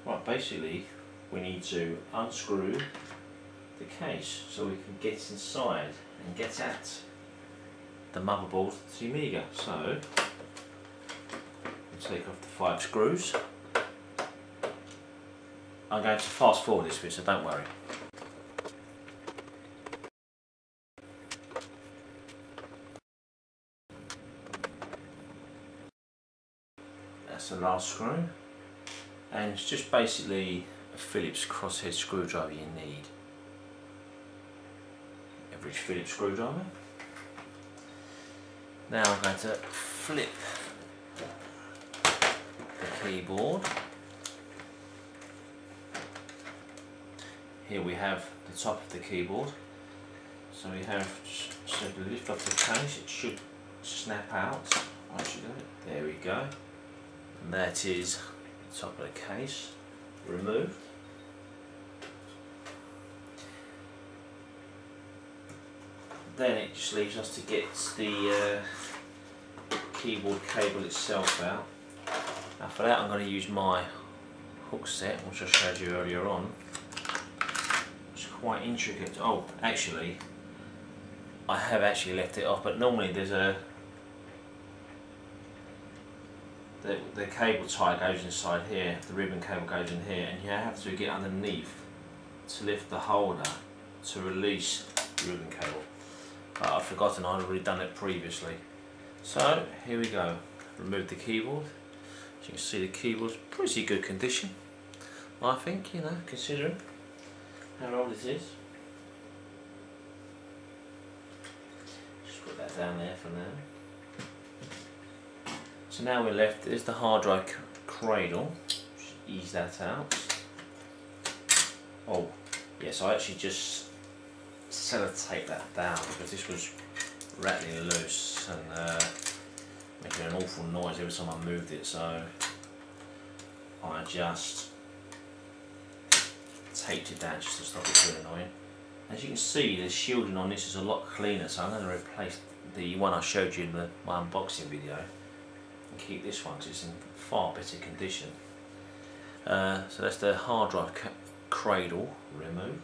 Right, basically we need to unscrew the case so we can get inside and get at the motherboard to the Amiga. So we'll take off the 5 screws. I'm going to fast forward this bit, so don't worry. That's the last screw, and it's just basically a Phillips crosshead screwdriver you need. Average Phillips screwdriver. Now I'm going to flip the keyboard. Here we have the top of the keyboard. So we have simply lift up the case, it should snap out. I should do it. There we go. And that is the top of the case removed. Then it just leaves us to get the keyboard cable itself out. Now for that I'm going to use my hook set, which I showed you earlier on. It's quite intricate. Oh, actually, I have actually left it off, but normally there's the cable tie goes inside here, the ribbon cable goes in here, and you have to get underneath to lift the holder to release the ribbon cable. But I've forgotten, I'd already done it previously. So here we go. Remove the keyboard. As you can see, the keyboard's pretty good condition, I think, you know, considering how old it is. Just put that down there for now. So now we're left, there's the hard drive cradle. Just ease that out. Oh, yes, I actually just sellotape that down because this was rattling loose and making an awful noise every time I moved it, so I just taped it down just to stop it being annoying. As you can see, the shielding on this is a lot cleaner, so I'm going to replace the one I showed you in my unboxing video and keep this one because it's in far better condition. So that's the hard drive cradle removed.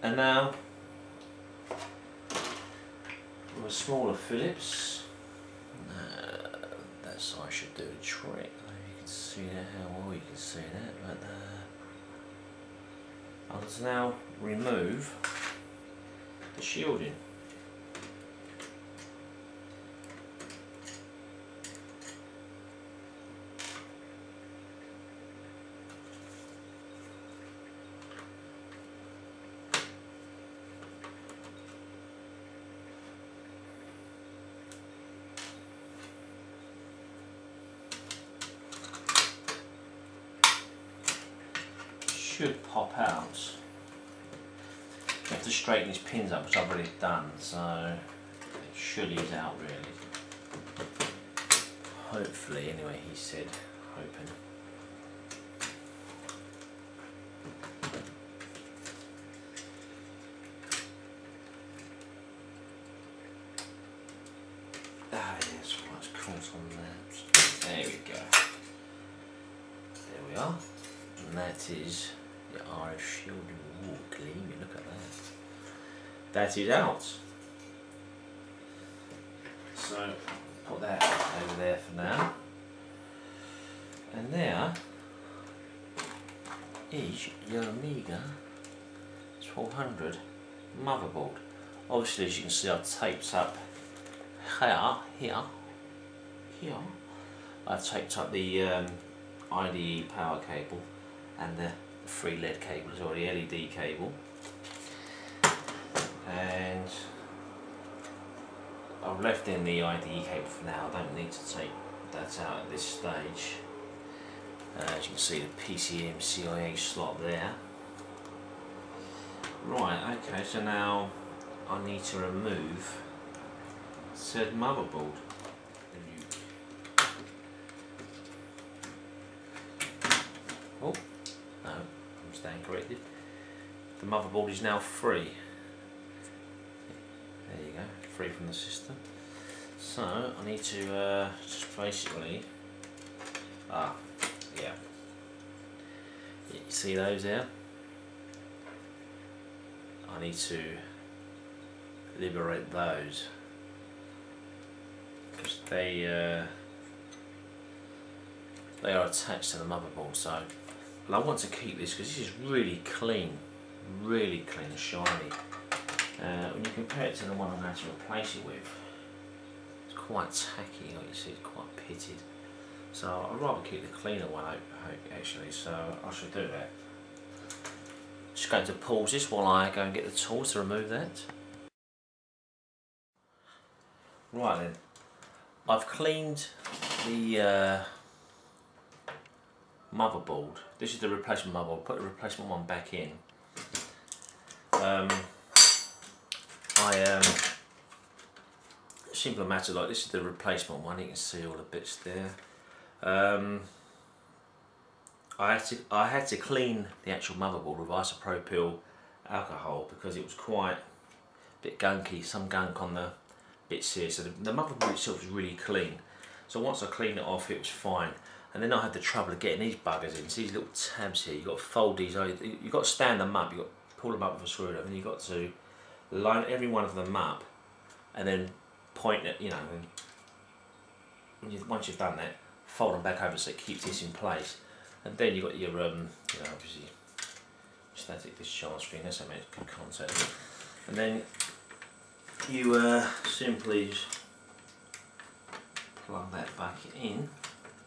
And now with a smaller Phillips, that side should do a trick. You can see that, how well you can see that, but I'll just now remove the shielding. Should pop out. You have to straighten these pins up, which I've already done, so it should ease out really. Hopefully, anyway, he said, hoping. Ah yes, what's caught on that. There we go. There we are. And that is the RF shielding. Ooh, gleamy, look at that. That is out. So put that over there for now. And there is your Amiga 1200 motherboard. Obviously, as you can see, I've taped up here. I've taped up the IDE power cable and the 3 LED cables or the LED cable, and I've left in the IDE cable for now. I don't need to take that out at this stage. As you can see, the PCM CIA slot there. Right, okay, so now I need to remove said motherboard. Oh, no, I'm staying corrected. The motherboard is now free. There you go, free from the system. So I need to just basically Ah, yeah. You see those there? I need to liberate those because they are attached to the motherboard. So, but I want to keep this because this is really clean and shiny. When you compare it to the one I'm going to replace it with, it's quite tacky, like you see, it's quite pitted. So I'd rather keep the cleaner one actually, so I should do that. Just going to pause this while I go and get the tools to remove that. Right then, I've cleaned the motherboard. This is the replacement motherboard. Put the replacement one back in. Simple matter, like this is the replacement one. You can see all the bits there. I had to clean the actual motherboard with isopropyl alcohol because it was quite a bit gunky, some gunk on the bits here. So the motherboard itself was really clean. So once I cleaned it off, it was fine. And then I had the trouble of getting these buggers in. So these little tabs here, you've got to fold these. You've got to stand them up. You've got to pull them up with a screwdriver, and you've got to line every one of them up, and then point it. You know, once you've done that, fold them back over so it keeps this in place. And then you've got your, you know, obviously static discharge thing. That's how makes good contact. And then you simply just plug that back in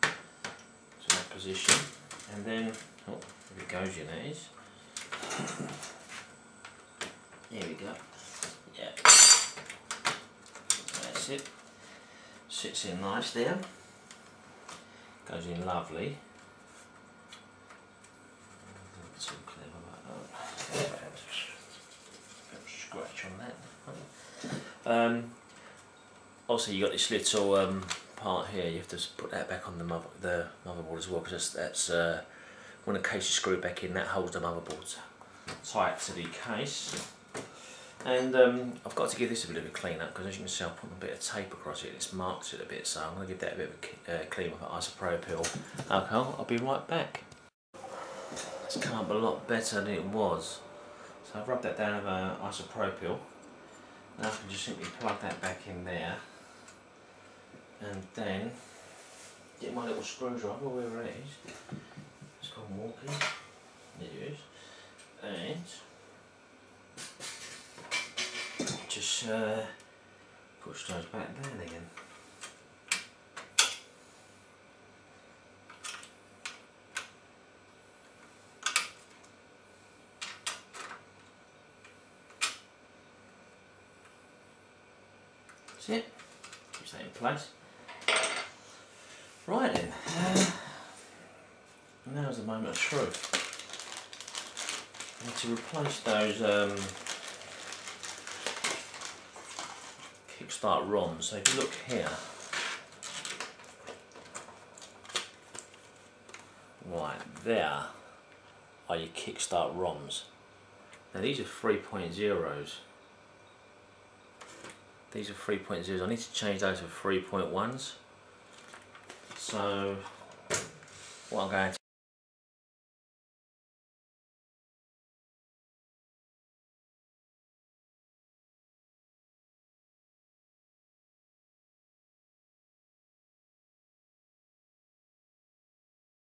to that position, and then oh, there it goes. That is. There we go. Yeah, that's it. Sits in nice there. Goes in lovely. Not too clever like that. Scratch on that. Also, you got this little part here. You have to put that back on the motherboard as well, because that's when the case is screwed back in. That holds the motherboard tight to the case. And I've got to give this a bit of a clean up because, as you can see, I've put a bit of tape across it and it's marked it a bit, so I'm going to give that a bit of a clean with isopropyl alcohol. I'll be right back. It's come up a lot better than it was. So I've rubbed that down with isopropyl. Now I can just simply plug that back in there and then get my little screwdriver, wherever it is. It's called walking. There it is. And just push those back down again. That's it. Keeps that in place. Right then. Now's the moment of truth. I need to replace those kickstart ROMs. So if you look here, right there are your kickstart ROMs. Now these are 3.0s. These are 3.0s. I need to change those to 3.1s. So what I'm going